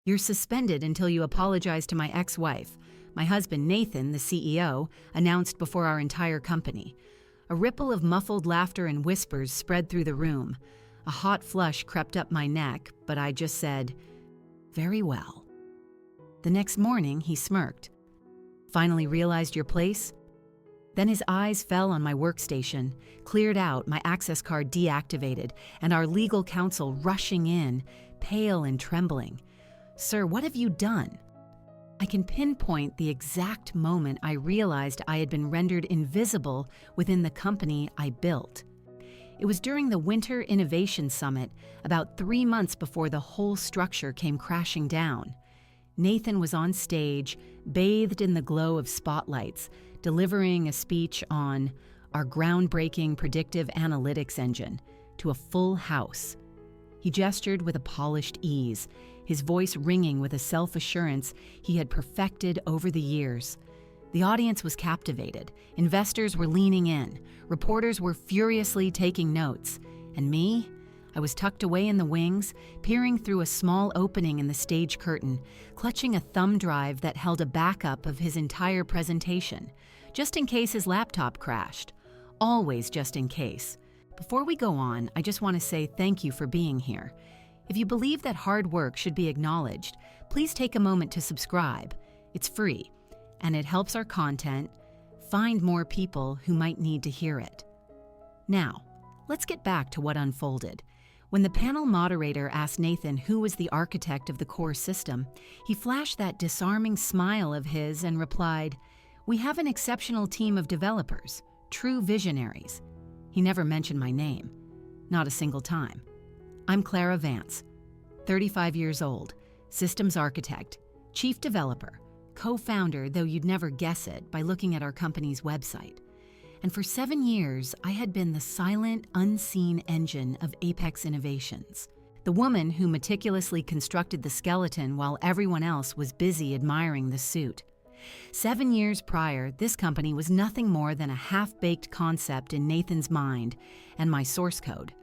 You're suspended until you apologize to my ex-wife. My husband, Nathan, the CEO, announced before our entire company. A ripple of muffled laughter and whispers spread through the room. A hot flush crept up my neck, but I just said, "Very well." The next morning, he smirked. "Finally realized your place?" Then his eyes fell on my workstation, cleared out, my access card deactivated, and our legal counsel rushing in, pale and trembling. "Sir, what have you done?" I can pinpoint the exact moment I realized I had been rendered invisible within the company I built. It was during the Winter Innovation Summit, about 3 months before the whole structure came crashing down. Nathan was on stage, bathed in the glow of spotlights, delivering a speech on our groundbreaking predictive analytics engine to a full house. He gestured with a polished ease, his voice ringing with a self-assurance he had perfected over the years. The audience was captivated. Investors were leaning in. Reporters were furiously taking notes. And me? I was tucked away in the wings, peering through a small opening in the stage curtain, clutching a thumb drive that held a backup of his entire presentation, just in case his laptop crashed. Always just in case. Before we go on, I just want to say thank you for being here. If you believe that hard work should be acknowledged, please take a moment to subscribe. It's free, and it helps our content find more people who might need to hear it. Now, let's get back to what unfolded. When the panel moderator asked Nathan who was the architect of the core system, he flashed that disarming smile of his and replied, "We have an exceptional team of developers, true visionaries." He never mentioned my name. Not a single time. I'm Clara Vance, 35 years old, systems architect, chief developer, co-founder, though you'd never guess it by looking at our company's website. And for 7 years, I had been the silent, unseen engine of Apex Innovations. The woman who meticulously constructed the skeleton while everyone else was busy admiring the suit. 7 years prior, this company was nothing more than a half-baked concept in Nathan's mind and my source code.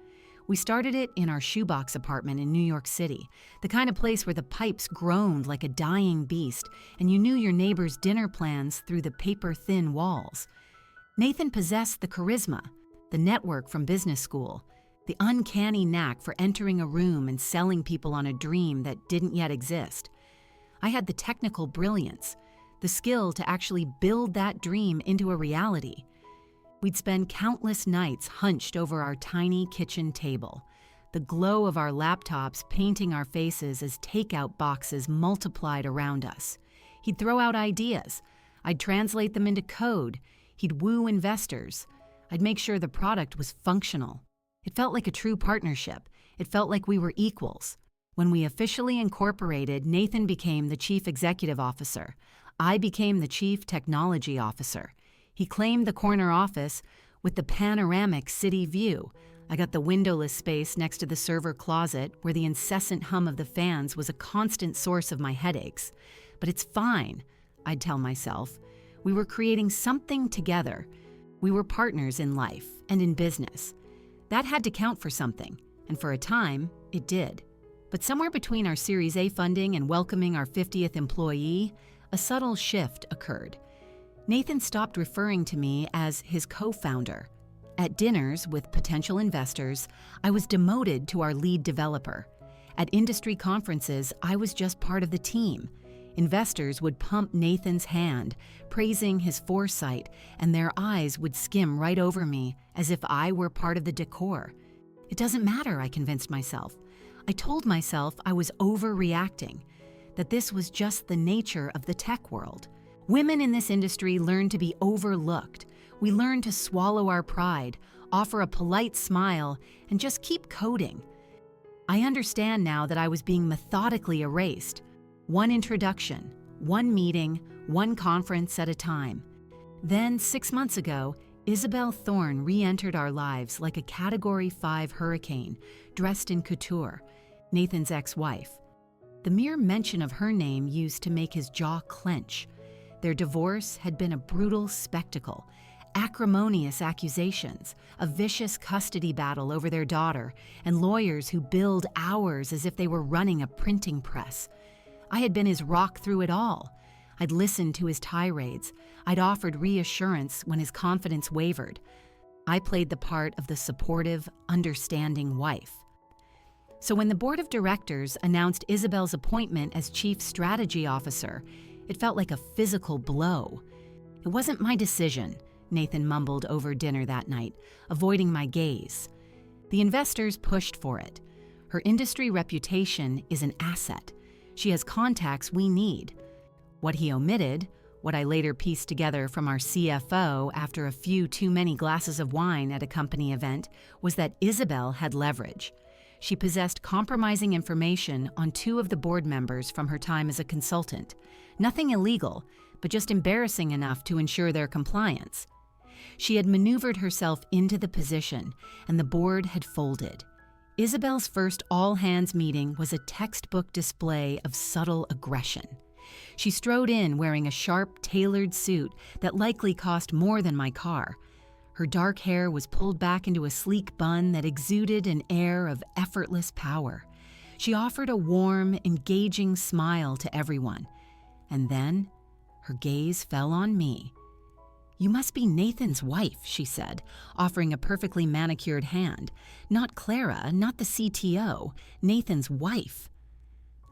We started it in our shoebox apartment in New York City, the kind of place where the pipes groaned like a dying beast and you knew your neighbor's dinner plans through the paper-thin walls. Nathan possessed the charisma, the network from business school, the uncanny knack for entering a room and selling people on a dream that didn't yet exist. I had the technical brilliance, the skill to actually build that dream into a reality. We'd spend countless nights hunched over our tiny kitchen table, the glow of our laptops painting our faces as takeout boxes multiplied around us. He'd throw out ideas. I'd translate them into code. He'd woo investors. I'd make sure the product was functional. It felt like a true partnership. It felt like we were equals. When we officially incorporated, Nathan became the chief executive officer. I became the chief technology officer. He claimed the corner office with the panoramic city view. I got the windowless space next to the server closet where the incessant hum of the fans was a constant source of my headaches. But it's fine, I'd tell myself. We were creating something together. We were partners in life and in business. That had to count for something, and for a time, it did. But somewhere between our Series A funding and welcoming our 50th employee, a subtle shift occurred. Nathan stopped referring to me as his co-founder. At dinners with potential investors, I was demoted to our lead developer. At industry conferences, I was just part of the team. Investors would pump Nathan's hand, praising his foresight, and their eyes would skim right over me as if I were part of the decor. It doesn't matter, I convinced myself. I told myself I was overreacting, that this was just the nature of the tech world. Women in this industry learn to be overlooked. We learn to swallow our pride, offer a polite smile, and just keep coding. I understand now that I was being methodically erased. One introduction, one meeting, one conference at a time. Then, 6 months ago, Isabel Thorne re-entered our lives like a Category 5 hurricane, dressed in couture, Nathan's ex-wife. The mere mention of her name used to make his jaw clench. Their divorce had been a brutal spectacle, acrimonious accusations, a vicious custody battle over their daughter, and lawyers who billed hours as if they were running a printing press. I had been his rock through it all. I'd listened to his tirades. I'd offered reassurance when his confidence wavered. I played the part of the supportive, understanding wife. So when the board of directors announced Isabel's appointment as chief strategy officer, it felt like a physical blow. It wasn't my decision, Nathan mumbled over dinner that night, avoiding my gaze. The investors pushed for it. Her industry reputation is an asset. She has contacts we need. What he omitted, what I later pieced together from our CFO after a few too many glasses of wine at a company event, was that Isabel had leverage. She possessed compromising information on 2 of the board members from her time as a consultant. Nothing illegal, but just embarrassing enough to ensure their compliance. She had maneuvered herself into the position, and the board had folded. Isabel's first all-hands meeting was a textbook display of subtle aggression. She strode in wearing a sharp, tailored suit that likely cost more than my car. Her dark hair was pulled back into a sleek bun that exuded an air of effortless power. She offered a warm, engaging smile to everyone. And then, her gaze fell on me. "You must be Nathan's wife," she said, offering a perfectly manicured hand. "Not Clara, not the CTO, Nathan's wife."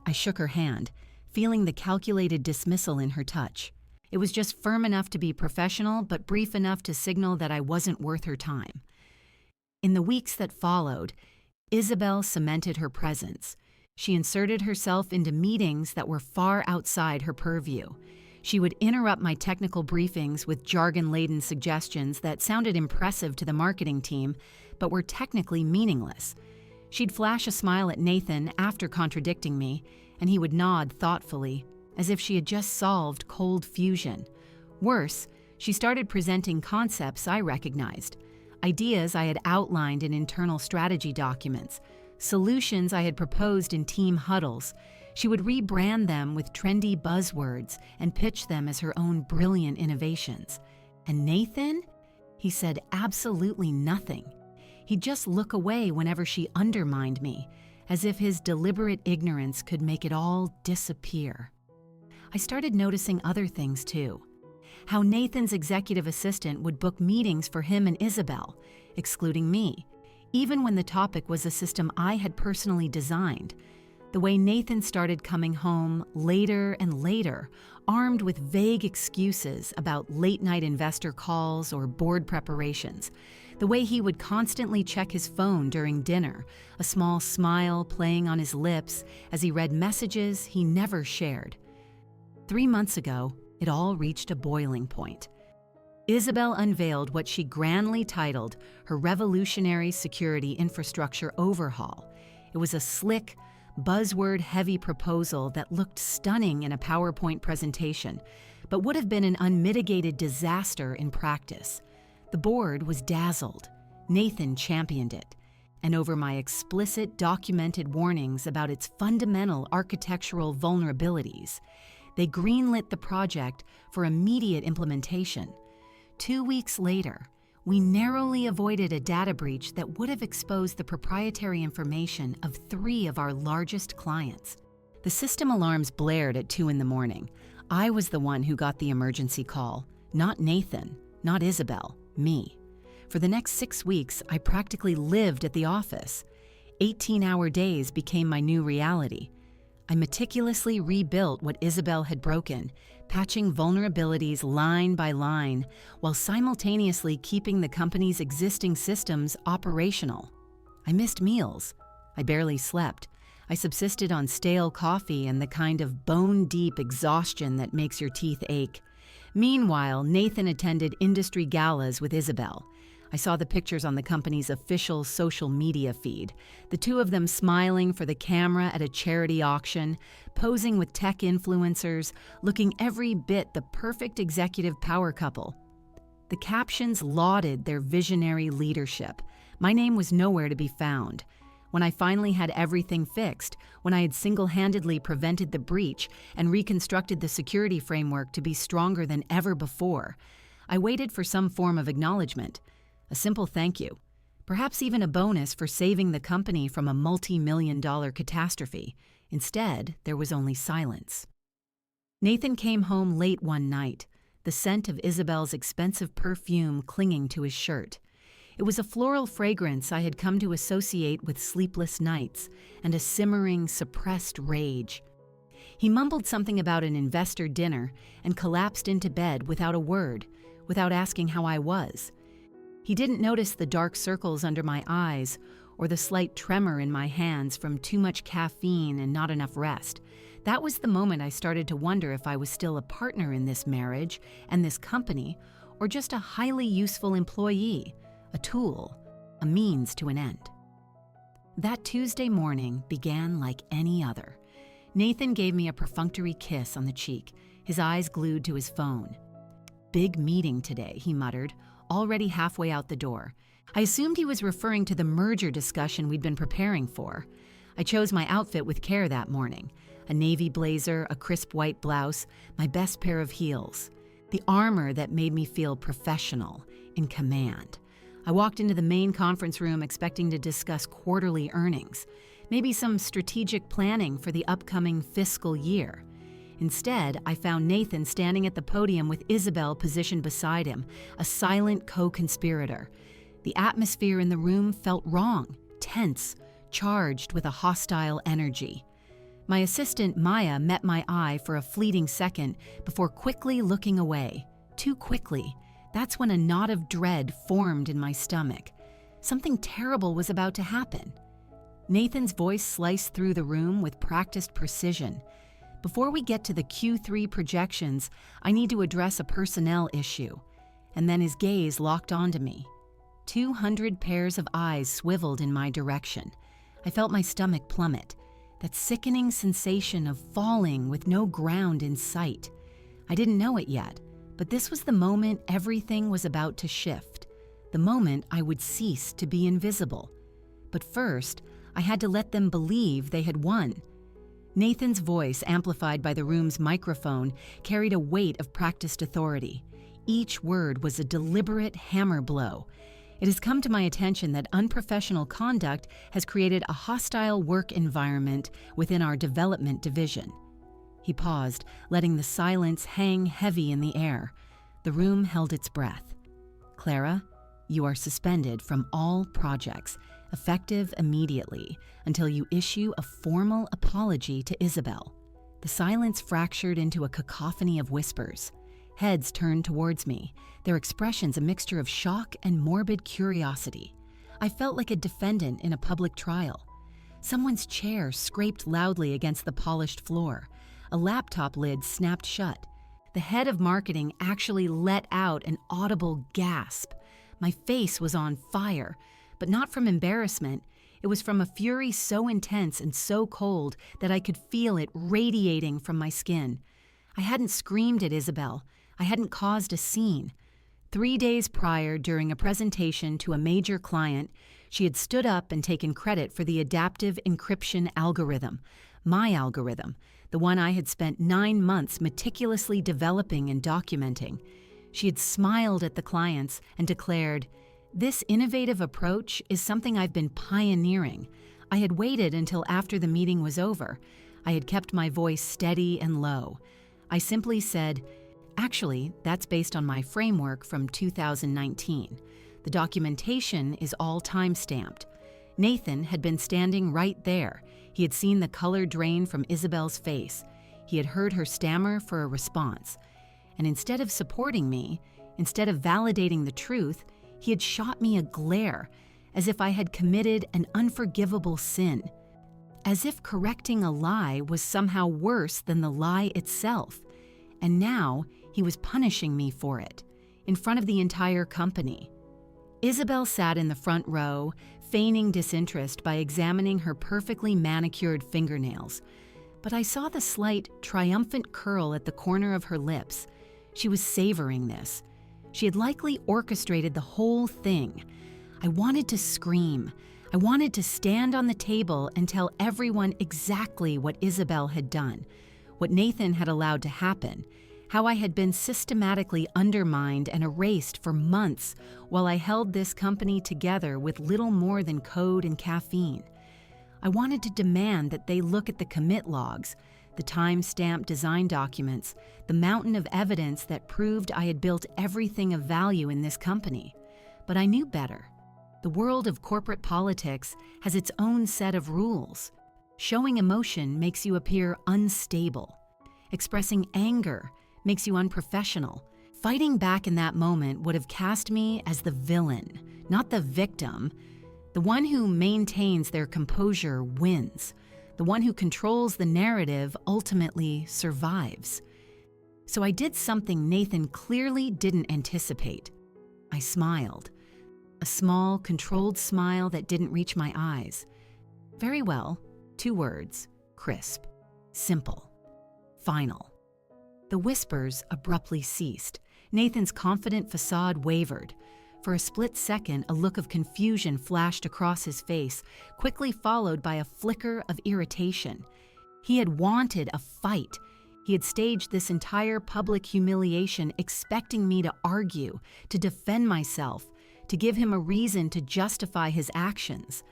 I shook her hand, feeling the calculated dismissal in her touch. It was just firm enough to be professional, but brief enough to signal that I wasn't worth her time. In the weeks that followed, Isabel cemented her presence. She inserted herself into meetings that were far outside her purview. She would interrupt my technical briefings with jargon-laden suggestions that sounded impressive to the marketing team, but were technically meaningless. She'd flash a smile at Nathan after contradicting me, and he would nod thoughtfully, as if she had just solved cold fusion. Worse, she started presenting concepts I recognized, ideas I had outlined in internal strategy documents, solutions I had proposed in team huddles. She would rebrand them with trendy buzzwords and pitch them as her own brilliant innovations. And Nathan? He said absolutely nothing. He'd just look away whenever she undermined me, as if his deliberate ignorance could make it all disappear. I started noticing other things too. How Nathan's executive assistant would book meetings for him and Isabel, excluding me, even when the topic was a system I had personally designed. The way Nathan started coming home later and later, armed with vague excuses about late-night investor calls or board preparations. The way he would constantly check his phone during dinner, a small smile playing on his lips as he read messages he never shared. 3 months ago, it all reached a boiling point. Isabel unveiled what she grandly titled her revolutionary security infrastructure overhaul. It was a slick, buzzword-heavy proposal that looked stunning in a PowerPoint presentation, but would have been an unmitigated disaster in practice. The board was dazzled. Nathan championed it. And over my explicit, documented warnings about its fundamental architectural vulnerabilities, they greenlit the project for immediate implementation. 2 weeks later, we narrowly avoided a data breach that would have exposed the proprietary information of 3 of our largest clients. The system alarms blared at 2 a.m. I was the one who got the emergency call, not Nathan, not Isabel, me. For the next 6 weeks, I practically lived at the office. 18-hour days became my new reality. I meticulously rebuilt what Isabel had broken, patching vulnerabilities line by line, while simultaneously keeping the company's existing systems operational. I missed meals. I barely slept. I subsisted on stale coffee and the kind of bone-deep exhaustion that makes your teeth ache. Meanwhile, Nathan attended industry galas with Isabel. I saw the pictures on the company's official social media feed, the 2 of them smiling for the camera at a charity auction, posing with tech influencers, looking every bit the perfect executive power couple. The captions lauded their visionary leadership. My name was nowhere to be found. When I finally had everything fixed, when I had single-handedly prevented the breach and reconstructed the security framework to be stronger than ever before, I waited for some form of acknowledgement. A simple thank you, perhaps even a bonus for saving the company from a multi-million-dollar catastrophe. Instead, there was only silence. Nathan came home late one night, the scent of Isabel's expensive perfume clinging to his shirt. It was a floral fragrance I had come to associate with sleepless nights and a simmering, suppressed rage. He mumbled something about an investor dinner and collapsed into bed without a word, without asking how I was. He didn't notice the dark circles under my eyes or the slight tremor in my hands from too much caffeine and not enough rest. That was the moment I started to wonder if I was still a partner in this marriage and this company, or just a highly useful employee, a tool, a means to an end. That Tuesday morning began like any other. Nathan gave me a perfunctory kiss on the cheek, his eyes glued to his phone. "Big meeting today," he muttered, already halfway out the door. I assumed he was referring to the merger discussion we'd been preparing for. I chose my outfit with care that morning. A navy blazer, a crisp white blouse, my best pair of heels. The armor that made me feel professional, in command. I walked into the main conference room expecting to discuss quarterly earnings, maybe some strategic planning for the upcoming fiscal year. Instead, I found Nathan standing at the podium with Isabel positioned beside him, a silent co-conspirator. The atmosphere in the room felt wrong, tense, charged with a hostile energy. My assistant, Maya, met my eye for a fleeting second before quickly looking away. Too quickly. That's when a knot of dread formed in my stomach. Something terrible was about to happen. Nathan's voice sliced through the room with practiced precision. "Before we get to the Q3 projections, I need to address a personnel issue." And then his gaze locked onto me. 200 pairs of eyes swiveled in my direction. I felt my stomach plummet, that sickening sensation of falling with no ground in sight. I didn't know it yet, but this was the moment everything was about to shift, the moment I would cease to be invisible. But first, I had to let them believe they had won. Nathan's voice, amplified by the room's microphone, carried a weight of practiced authority. Each word was a deliberate hammer blow. It has come to my attention that unprofessional conduct has created a hostile work environment within our development division. He paused, letting the silence hang heavy in the air. The room held its breath. "Clara, you are suspended from all projects, effective immediately, until you issue a formal apology to Isabel." The silence fractured into a cacophony of whispers. Heads turned towards me, their expressions a mixture of shock and morbid curiosity. I felt like a defendant in a public trial. Someone's chair scraped loudly against the polished floor. A laptop lid snapped shut. The head of marketing actually let out an audible gasp. My face was on fire, but not from embarrassment. It was from a fury so intense and so cold that I could feel it radiating from my skin. I hadn't screamed at Isabel. I hadn't caused a scene. 3 days prior, during a presentation to a major client, she had stood up and taken credit for the adaptive encryption algorithm, my algorithm, the one I had spent 9 months meticulously developing and documenting. She had smiled at the clients and declared, "This innovative approach is something I've been pioneering." I had waited until after the meeting was over. I had kept my voice steady and low. I simply said, "Actually, that's based on my framework from 2019. The documentation is all time-stamped." Nathan had been standing right there. He had seen the color drain from Isabel's face. He had heard her stammer for a response. And instead of supporting me, instead of validating the truth, he had shot me a glare, as if I had committed an unforgivable sin. As if correcting a lie was somehow worse than the lie itself. And now, he was punishing me for it, in front of the entire company. Isabel sat in the front row, feigning disinterest by examining her perfectly manicured fingernails. But I saw the slight, triumphant curl at the corner of her lips. She was savoring this. She had likely orchestrated the whole thing. I wanted to scream. I wanted to stand on the table and tell everyone exactly what Isabel had done, what Nathan had allowed to happen, how I had been systematically undermined and erased for months while I held this company together with little more than code and caffeine. I wanted to demand that they look at the commit logs, the time-stamped design documents, the mountain of evidence that proved I had built everything of value in this company. But I knew better. The world of corporate politics has its own set of rules. Showing emotion makes you appear unstable. Expressing anger makes you unprofessional. Fighting back in that moment would have cast me as the villain, not the victim. The one who maintains their composure wins. The one who controls the narrative ultimately survives. So I did something Nathan clearly didn't anticipate. I smiled. A small, controlled smile that didn't reach my eyes. Very well, 2 words, crisp, simple, final. The whispers abruptly ceased. Nathan's confident facade wavered. For a split second, a look of confusion flashed across his face, quickly followed by a flicker of irritation. He had wanted a fight. He had staged this entire public humiliation expecting me to argue, to defend myself, to give him a reason to justify his actions.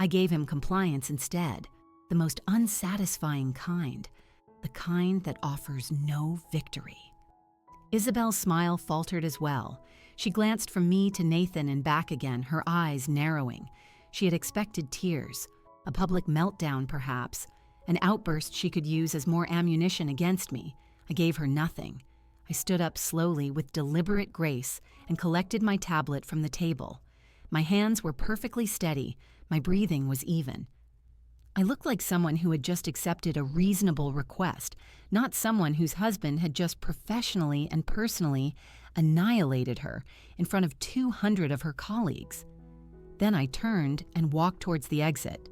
I gave him compliance instead, the most unsatisfying kind, the kind that offers no victory. Isabel's smile faltered as well. She glanced from me to Nathan and back again, her eyes narrowing. She had expected tears, a public meltdown perhaps, an outburst she could use as more ammunition against me. I gave her nothing. I stood up slowly with deliberate grace and collected my tablet from the table. My hands were perfectly steady, my breathing was even. I looked like someone who had just accepted a reasonable request, not someone whose husband had just professionally and personally annihilated her in front of 200 of her colleagues. Then I turned and walked towards the exit.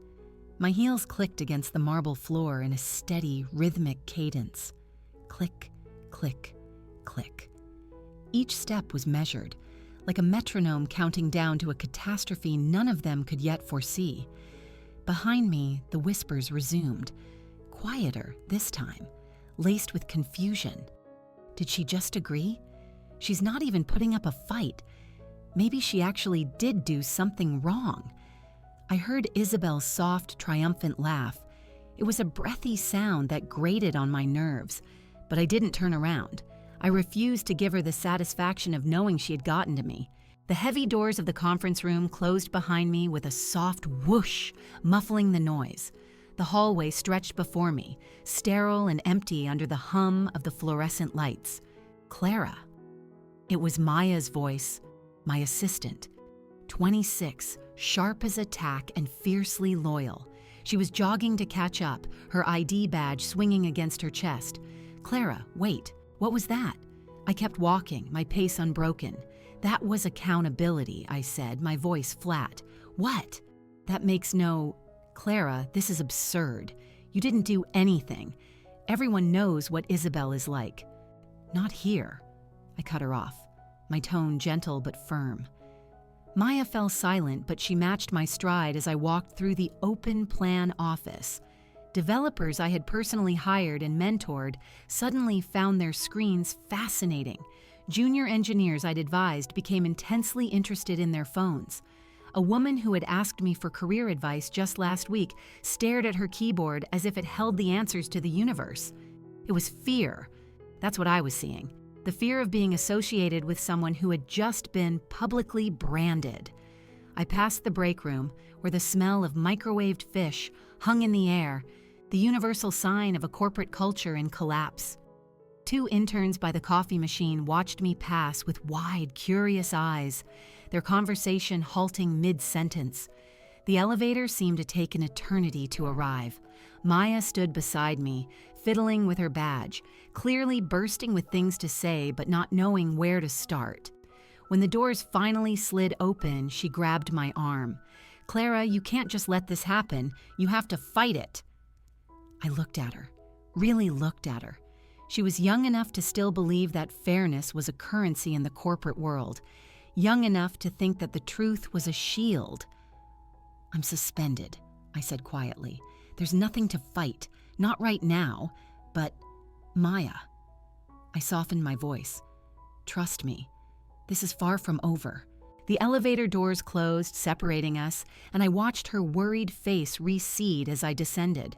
My heels clicked against the marble floor in a steady, rhythmic cadence. Click, click, click. Each step was measured, like a metronome counting down to a catastrophe none of them could yet foresee. Behind me, the whispers resumed, quieter this time, laced with confusion. Did she just agree? She's not even putting up a fight. Maybe she actually did do something wrong. I heard Isabel's soft, triumphant laugh. It was a breathy sound that grated on my nerves, but I didn't turn around. I refused to give her the satisfaction of knowing she had gotten to me. The heavy doors of the conference room closed behind me with a soft whoosh, muffling the noise. The hallway stretched before me, sterile and empty under the hum of the fluorescent lights. Clara. It was Maya's voice, my assistant. 26, sharp as a tack and fiercely loyal. She was jogging to catch up, her ID badge swinging against her chest. Clara, wait, what was that? I kept walking, my pace unbroken. That was accountability, I said, my voice flat. What? That makes no... Clara, this is absurd. You didn't do anything. Everyone knows what Isabel is like. Not here. I cut her off, my tone gentle but firm. Maya fell silent, but she matched my stride as I walked through the open plan office. Developers I had personally hired and mentored suddenly found their screens fascinating. Junior engineers I'd advised became intensely interested in their phones. A woman who had asked me for career advice just last week stared at her keyboard as if it held the answers to the universe. It was fear. That's what I was seeing. The fear of being associated with someone who had just been publicly branded. I passed the break room, where the smell of microwaved fish hung in the air, the universal sign of a corporate culture in collapse. 2 interns by the coffee machine watched me pass with wide, curious eyes, their conversation halting mid-sentence. The elevator seemed to take an eternity to arrive. Maya stood beside me, fiddling with her badge, clearly bursting with things to say but not knowing where to start. When the doors finally slid open, she grabbed my arm. Clara, you can't just let this happen. You have to fight it. I looked at her, really looked at her. She was young enough to still believe that fairness was a currency in the corporate world, young enough to think that the truth was a shield. I'm suspended, I said quietly. There's nothing to fight, not right now, but Maya. I softened my voice. Trust me, this is far from over. The elevator doors closed, separating us, and I watched her worried face recede as I descended.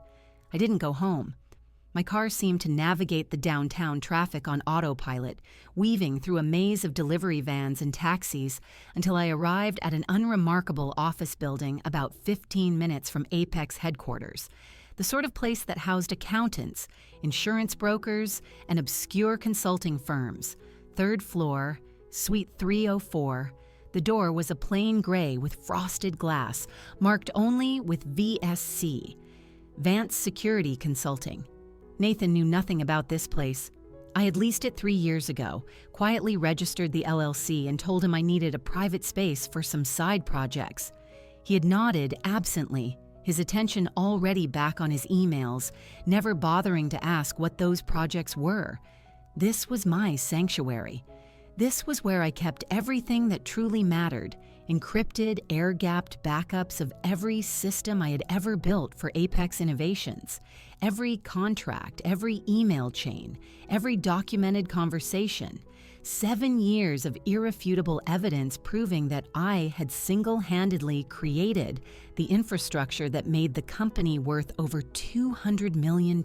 I didn't go home. My car seemed to navigate the downtown traffic on autopilot, weaving through a maze of delivery vans and taxis until I arrived at an unremarkable office building about 15 minutes from Apex headquarters, the sort of place that housed accountants, insurance brokers, and obscure consulting firms. Third floor, suite 304. The door was a plain gray with frosted glass, marked only with VSC, Vance Security Consulting. Nathan knew nothing about this place. I had leased it 3 years ago, quietly registered the LLC, and told him I needed a private space for some side projects. He had nodded absently, his attention already back on his emails, never bothering to ask what those projects were. This was my sanctuary. This was where I kept everything that truly mattered, encrypted, air-gapped backups of every system I had ever built for Apex Innovations, every contract, every email chain, every documented conversation. 7 years of irrefutable evidence proving that I had single-handedly created the infrastructure that made the company worth over $200 million.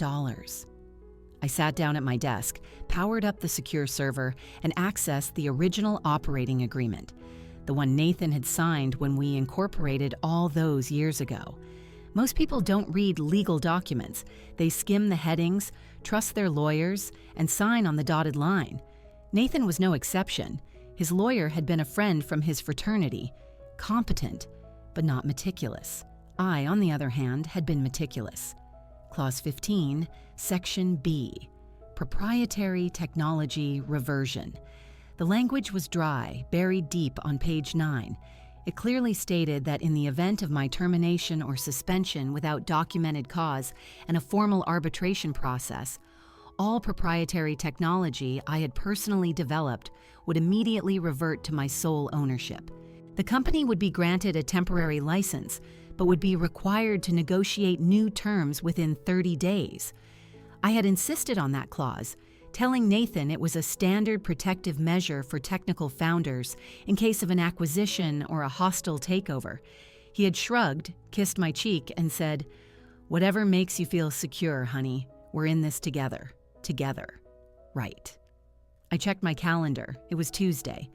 I sat down at my desk, powered up the secure server, and accessed the original operating agreement, the one Nathan had signed when we incorporated all those years ago. Most people don't read legal documents. They skim the headings, trust their lawyers, and sign on the dotted line. Nathan was no exception. His lawyer had been a friend from his fraternity, competent, but not meticulous. I, on the other hand, had been meticulous. Clause 15, Section B, Proprietary Technology Reversion. The language was dry, buried deep on page 9. It clearly stated that in the event of my termination or suspension without documented cause and a formal arbitration process, all proprietary technology I had personally developed would immediately revert to my sole ownership. The company would be granted a temporary license, but would be required to negotiate new terms within 30 days. I had insisted on that clause, telling Nathan it was a standard protective measure for technical founders in case of an acquisition or a hostile takeover. He had shrugged, kissed my cheek, and said, "Whatever makes you feel secure, honey. We're in this together. Together." Right. I checked my calendar. It was Tuesday.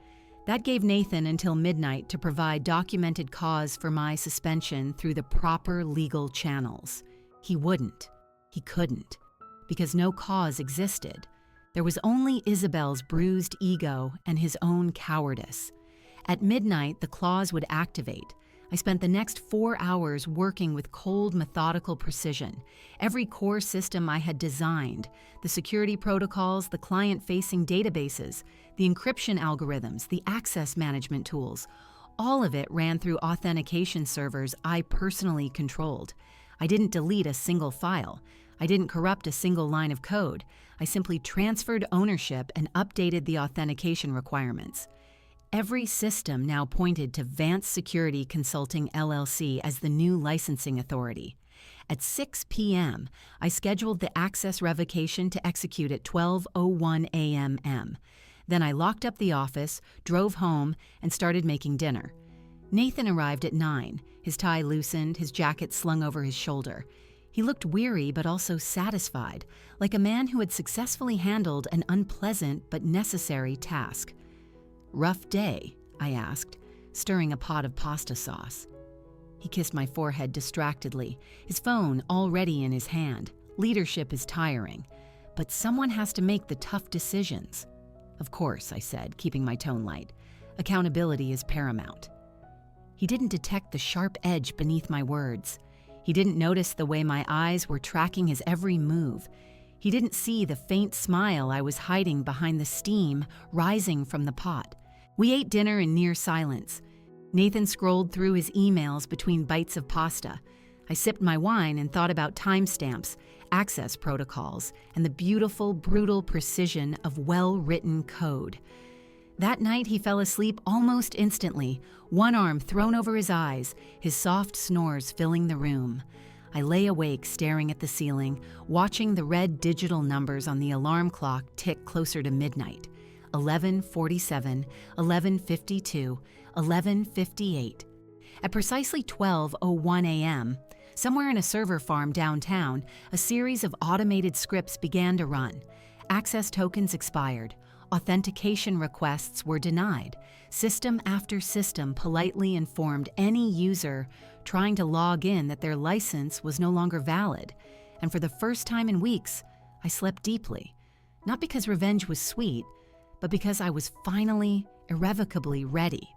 That gave Nathan until midnight to provide documented cause for my suspension through the proper legal channels. He wouldn't. He couldn't. Because no cause existed. There was only Isabel's bruised ego and his own cowardice. At midnight, the clause would activate. I spent the next 4 hours working with cold, methodical precision. Every core system I had designed, the security protocols, the client-facing databases, the encryption algorithms, the access management tools, all of it ran through authentication servers I personally controlled. I didn't delete a single file. I didn't corrupt a single line of code. I simply transferred ownership and updated the authentication requirements. Every system now pointed to Vance Security Consulting LLC as the new licensing authority. At 6 p.m., I scheduled the access revocation to execute at 12:01 a.m. Then I locked up the office, drove home, and started making dinner. Nathan arrived at 9, his tie loosened, his jacket slung over his shoulder. He looked weary but also satisfied, like a man who had successfully handled an unpleasant but necessary task. "Rough day?" I asked, stirring a pot of pasta sauce. He kissed my forehead distractedly, his phone already in his hand. Leadership is tiring, but someone has to make the tough decisions. "Of course," I said, keeping my tone light. "Accountability is paramount." He didn't detect the sharp edge beneath my words. He didn't notice the way my eyes were tracking his every move. He didn't see the faint smile I was hiding behind the steam rising from the pot. We ate dinner in near silence. Nathan scrolled through his emails between bites of pasta. I sipped my wine and thought about timestamps, access protocols, and the beautiful, brutal precision of well-written code. That night he fell asleep almost instantly, one arm thrown over his eyes, his soft snores filling the room. I lay awake staring at the ceiling, watching the red digital numbers on the alarm clock tick closer to midnight. 11:47, 11:52, 11:58. At precisely 12:01 a.m., somewhere in a server farm downtown, a series of automated scripts began to run. Access tokens expired. Authentication requests were denied. System after system politely informed any user trying to log in that their license was no longer valid. And for the first time in weeks, I slept deeply. Not because revenge was sweet, but because I was finally, irrevocably ready.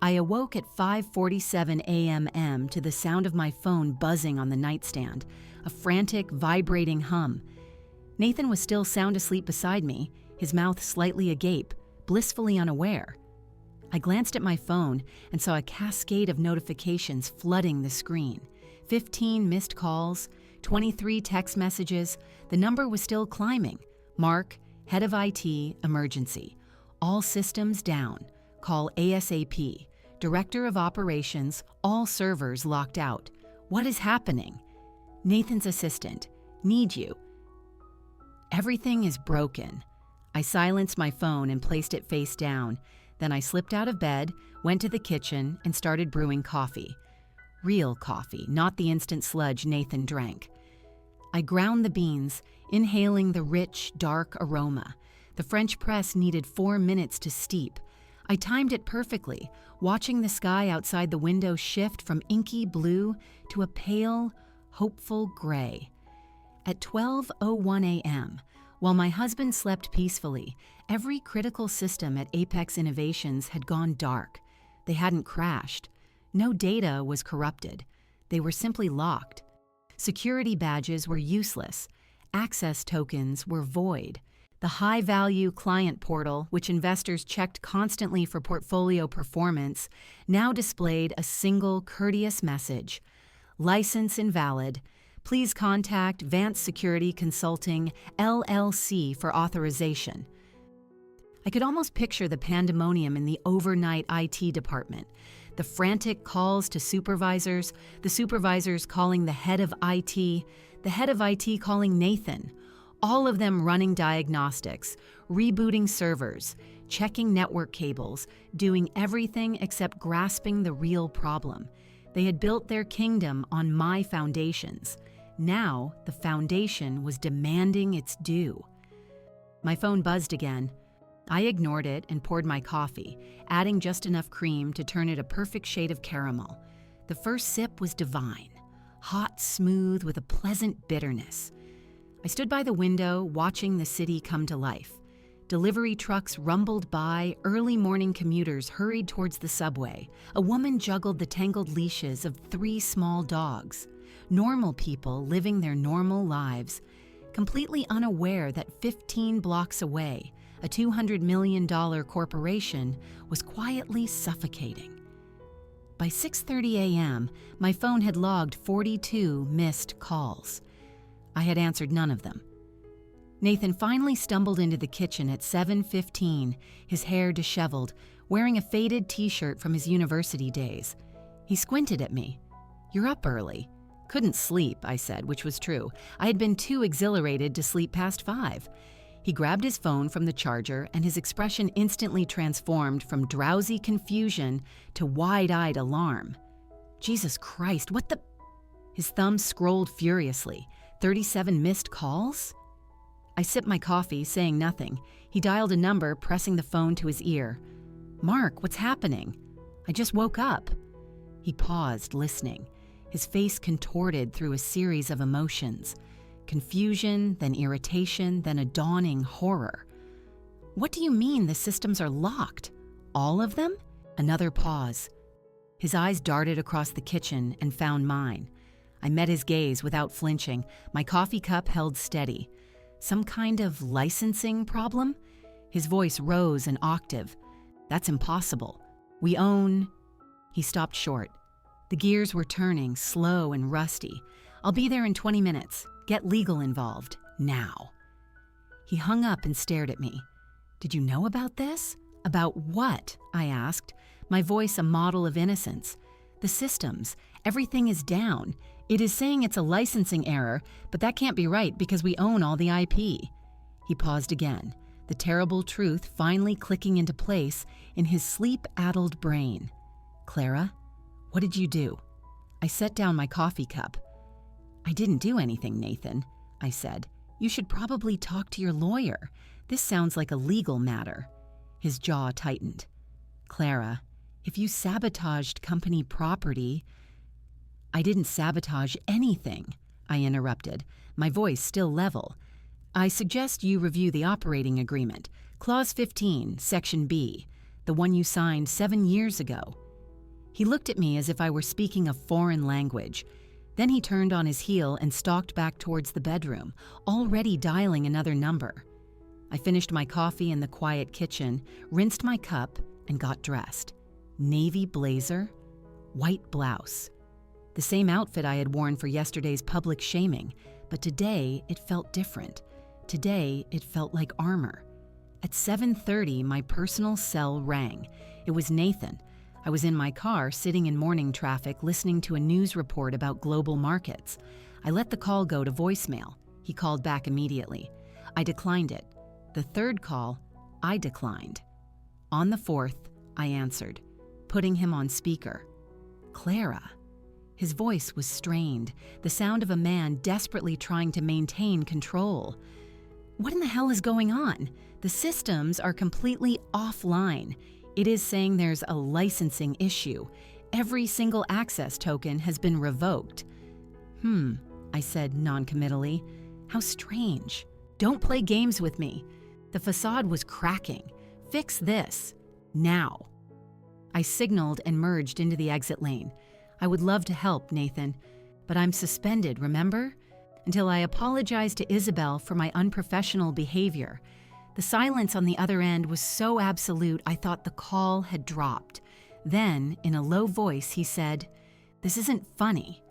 I awoke at 5:47 a.m. to the sound of my phone buzzing on the nightstand, a frantic, vibrating hum. Nathan was still sound asleep beside me, his mouth slightly agape, blissfully unaware. I glanced at my phone and saw a cascade of notifications flooding the screen. 15 missed calls, 23 text messages. The number was still climbing. Mark, head of IT, emergency. All systems down. Call ASAP. Director of operations, all servers locked out. What is happening? Nathan's assistant. Need you. Everything is broken. I silenced my phone and placed it face down. Then I slipped out of bed, went to the kitchen, and started brewing coffee. Real coffee, not the instant sludge Nathan drank. I ground the beans, inhaling the rich, dark aroma. The French press needed 4 minutes to steep. I timed it perfectly, watching the sky outside the window shift from inky blue to a pale, hopeful gray. At 12:01 a.m., while my husband slept peacefully, every critical system at Apex Innovations had gone dark. They hadn't crashed. No data was corrupted. They were simply locked. Security badges were useless. Access tokens were void. The high-value client portal, which investors checked constantly for portfolio performance, now displayed a single courteous message. License invalid. Please contact Vance Security Consulting, LLC for authorization. I could almost picture the pandemonium in the overnight IT department. The frantic calls to supervisors, the supervisors calling the head of IT calling Nathan. All of them running diagnostics, rebooting servers, checking network cables, doing everything except grasping the real problem. They had built their kingdom on my foundations. Now, the foundation was demanding its due. My phone buzzed again. I ignored it and poured my coffee, adding just enough cream to turn it a perfect shade of caramel. The first sip was divine, hot, smooth, with a pleasant bitterness. I stood by the window, watching the city come to life. Delivery trucks rumbled by, early morning commuters hurried towards the subway. A woman juggled the tangled leashes of 3 small dogs. Normal people living their normal lives, completely unaware that 15 blocks away, a $200 million corporation was quietly suffocating. By 6:30 a.m., my phone had logged 42 missed calls. I had answered none of them. Nathan finally stumbled into the kitchen at 7:15, his hair disheveled, wearing a faded t-shirt from his university days. He squinted at me. "You're up early." "Couldn't sleep," I said, which was true. I had been too exhilarated to sleep past 5. He grabbed his phone from the charger, and his expression instantly transformed from drowsy confusion to wide-eyed alarm. "Jesus Christ, what the—" His thumb scrolled furiously. 37 missed calls? I sipped my coffee, saying nothing. He dialed a number, pressing the phone to his ear. "Mark, what's happening?" "I just woke up." He paused, listening. His face contorted through a series of emotions. Confusion, then irritation, then a dawning horror. "What do you mean the systems are locked? All of them?" Another pause. His eyes darted across the kitchen and found mine. I met his gaze without flinching, my coffee cup held steady. Some kind of licensing problem? His voice rose an octave. "That's impossible. We own—" He stopped short. The gears were turning, slow and rusty. "I'll be there in 20 minutes. Get legal involved. Now." He hung up and stared at me. "Did you know about this?" "About what?" I asked, my voice a model of innocence. "The systems. Everything is down. It is saying it's a licensing error, but that can't be right because we own all the IP." He paused again. the terrible truth finally clicking into place in his sleep-addled brain. "Clara, what did you do?" I set down my coffee cup. "I didn't do anything, Nathan," I said. "You should probably talk to your lawyer. This sounds like a legal matter." His jaw tightened. "Clara, if you sabotaged company property—" "I didn't sabotage anything," I interrupted, my voice still level. "I suggest you review the operating agreement, Clause 15, Section B, the one you signed 7 years ago." He looked at me as if I were speaking a foreign language. Then he turned on his heel and stalked back towards the bedroom, already dialing another number. I finished my coffee in the quiet kitchen, rinsed my cup, and got dressed. Navy blazer, white blouse. The same outfit I had worn for yesterday's public shaming, but today it felt different. Today it felt like armor. At 7:30, my personal cell rang. It was Nathan. I was in my car, sitting in morning traffic, listening to a news report about global markets. I let the call go to voicemail. He called back immediately. I declined it. The third call, I declined. On the fourth, I answered, putting him on speaker. "Clara." His voice was strained, the sound of a man desperately trying to maintain control. "What in the hell is going on? The systems are completely offline. It is saying there's a licensing issue. Every single access token has been revoked." I said noncommittally. "How strange. Don't play games with me. The facade was cracking. Fix this. Now." I signaled and merged into the exit lane. "I would love to help, Nathan, but I'm suspended, remember? Until I apologize to Isabel for my unprofessional behavior." The silence on the other end was so absolute I thought the call had dropped. Then, in a low voice, he said, "This isn't funny."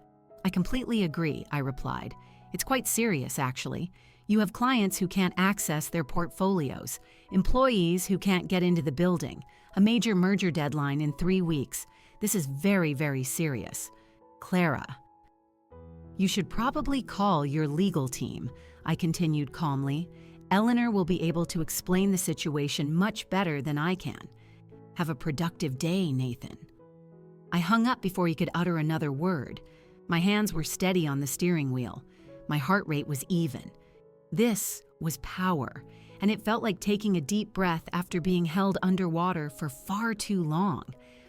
"I completely agree," I replied. "It's quite serious, actually. You have clients who can't access their portfolios, employees who can't get into the building, a major merger deadline in 3 weeks. This is very, very serious. Clara." "You should probably call your legal team," I continued calmly. "Eleanor will be able to explain the situation much better than I can. Have a productive day, Nathan." I hung up before he could utter another word. My hands were steady on the steering wheel. My heart rate was even. This was power, and it felt like taking a deep breath after being held underwater for far too long.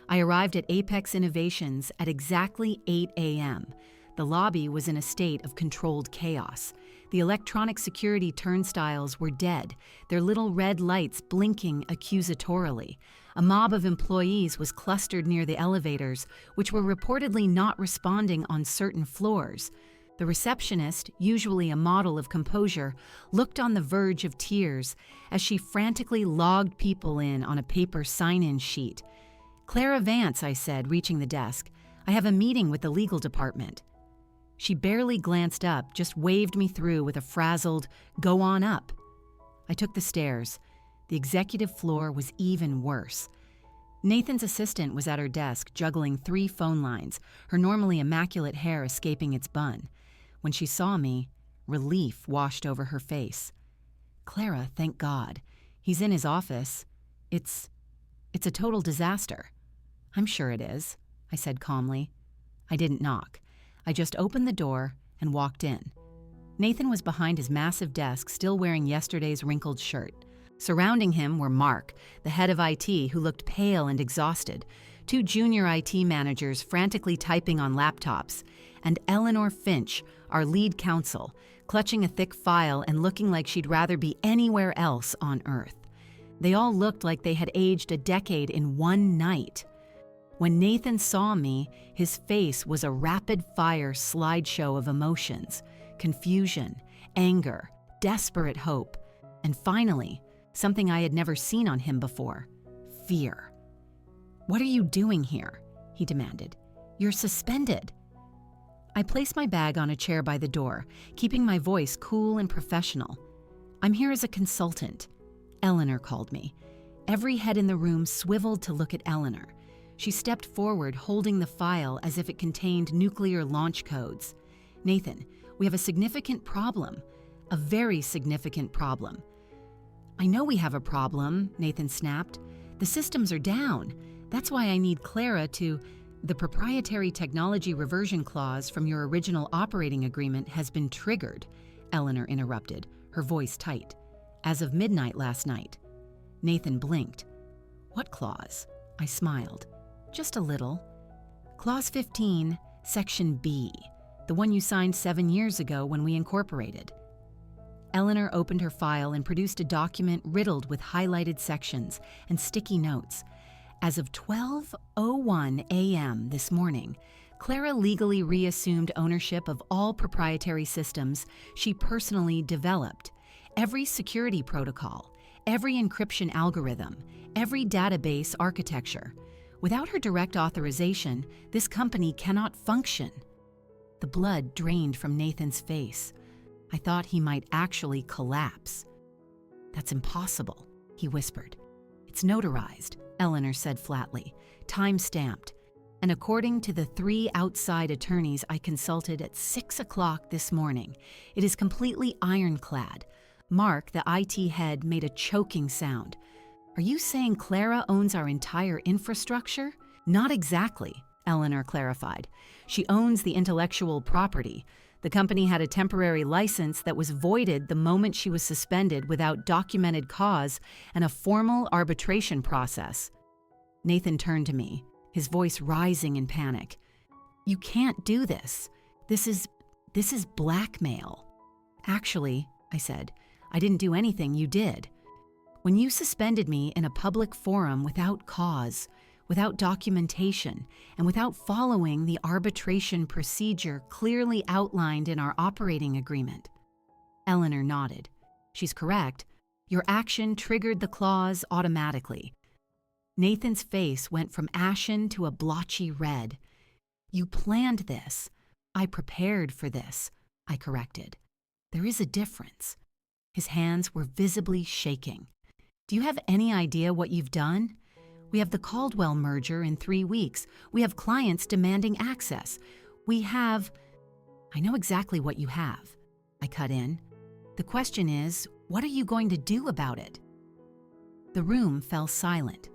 I arrived at Apex Innovations at exactly 8 a.m. The lobby was in a state of controlled chaos. The electronic security turnstiles were dead, their little red lights blinking accusatorily. A mob of employees was clustered near the elevators, which were reportedly not responding on certain floors. The receptionist, usually a model of composure, looked on the verge of tears as she frantically logged people in on a paper sign-in sheet. "Clara Vance," I said, reaching the desk. "I have a meeting with the legal department." She barely glanced up, just waved me through with a frazzled, "Go on up." I took the stairs. The executive floor was even worse. Nathan's assistant was at her desk, juggling 3 phone lines, her normally immaculate hair escaping its bun. When she saw me, relief washed over her face. "Clara, thank God. He's in his office. It's a total disaster." "I'm sure it is," I said calmly. I didn't knock. I just opened the door and walked in. Nathan was behind his massive desk, still wearing yesterday's wrinkled shirt. Surrounding him were Mark, the head of IT, who looked pale and exhausted, 2 junior IT managers frantically typing on laptops, and Eleanor Finch, our lead counsel, clutching a thick file and looking like she'd rather be anywhere else on Earth. They all looked like they had aged a decade in one night. When Nathan saw me, his face was a rapid-fire slideshow of emotions: confusion, anger, desperate hope, and finally, something I had never seen on him before: fear. "What are you doing here?" he demanded. "You're suspended." I placed my bag on a chair by the door, keeping my voice cool and professional. "I'm here as a consultant." Eleanor called me. Every head in the room swiveled to look at Eleanor. She stepped forward, holding the file as if it contained nuclear launch codes. "Nathan, we have a significant problem. A very significant problem." I know we have a problem, Nathan snapped. The systems are down. That's why I need Clara to... The proprietary technology reversion clause from your original operating agreement has been triggered, Eleanor interrupted, her voice tight. As of midnight last night. Nathan blinked. What clause? I smiled. Just a little. Clause 15, Section B, the one you signed 7 years ago when we incorporated. Eleanor opened her file and produced a document riddled with highlighted sections and sticky notes. As of 12:01 a.m. this morning, Clara legally reassumed ownership of all proprietary systems she personally developed, every security protocol, every encryption algorithm, every database architecture. Without her direct authorization, this company cannot function. The blood drained from Nathan's face. I thought he might actually collapse. That's impossible, he whispered. It's notarized, Eleanor said flatly, time-stamped, and according to the 3 outside attorneys I consulted at 6 o'clock this morning, it is completely ironclad. Mark, the IT head, made a choking sound. Are you saying Clara owns our entire infrastructure? Not exactly, Eleanor clarified. She owns the intellectual property. The company had a temporary license that was voided the moment she was suspended without documented cause and a formal arbitration process. Nathan turned to me, his voice rising in panic. You can't do this. This is blackmail. Actually, I said, I didn't do anything you did. When you suspended me in a public forum without cause, without documentation, and without following the arbitration procedure clearly outlined in our operating agreement. Eleanor nodded. She's correct. Your action triggered the clause automatically. Nathan's face went from ashen to a blotchy red. You planned this. I prepared for this, I corrected. There is a difference. His hands were visibly shaking. Do you have any idea what you've done? We have the Caldwell merger in 3 weeks. We have clients demanding access. I know exactly what you have, I cut in. The question is, what are you going to do about it? The room fell silent.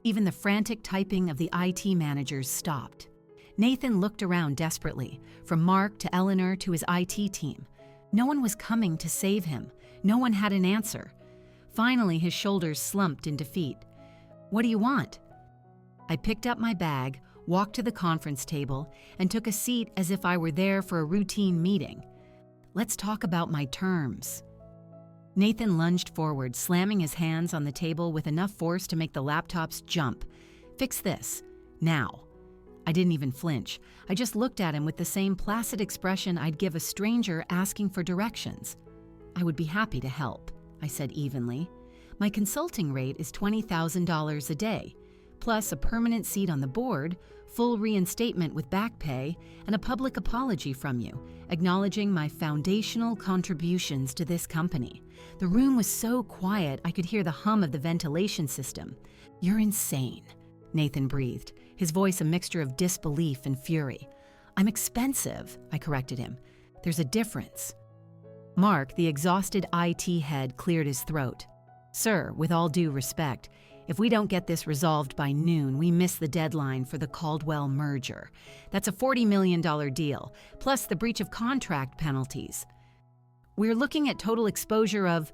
Even the frantic typing of the IT managers stopped. Nathan looked around desperately, from Mark to Eleanor to his IT team. No one was coming to save him. No one had an answer. Finally, his shoulders slumped in defeat. What do you want? I picked up my bag, walked to the conference table, and took a seat as if I were there for a routine meeting. Let's talk about my terms. Nathan lunged forward, slamming his hands on the table with enough force to make the laptops jump. Fix this. Now. I didn't even flinch. I just looked at him with the same placid expression I'd give a stranger asking for directions. I would be happy to help, I said evenly. My consulting rate is $20,000 a day, plus a permanent seat on the board, full reinstatement with back pay, and a public apology from you, acknowledging my foundational contributions to this company. The room was so quiet I could hear the hum of the ventilation system. You're insane, Nathan breathed, his voice a mixture of disbelief and fury. I'm expensive, I corrected him. There's a difference. Mark, the exhausted IT head, cleared his throat. Sir, with all due respect, if we don't get this resolved by noon, we miss the deadline for the Caldwell merger. That's a $40 million deal, plus the breach of contract penalties. We're looking at total exposure of...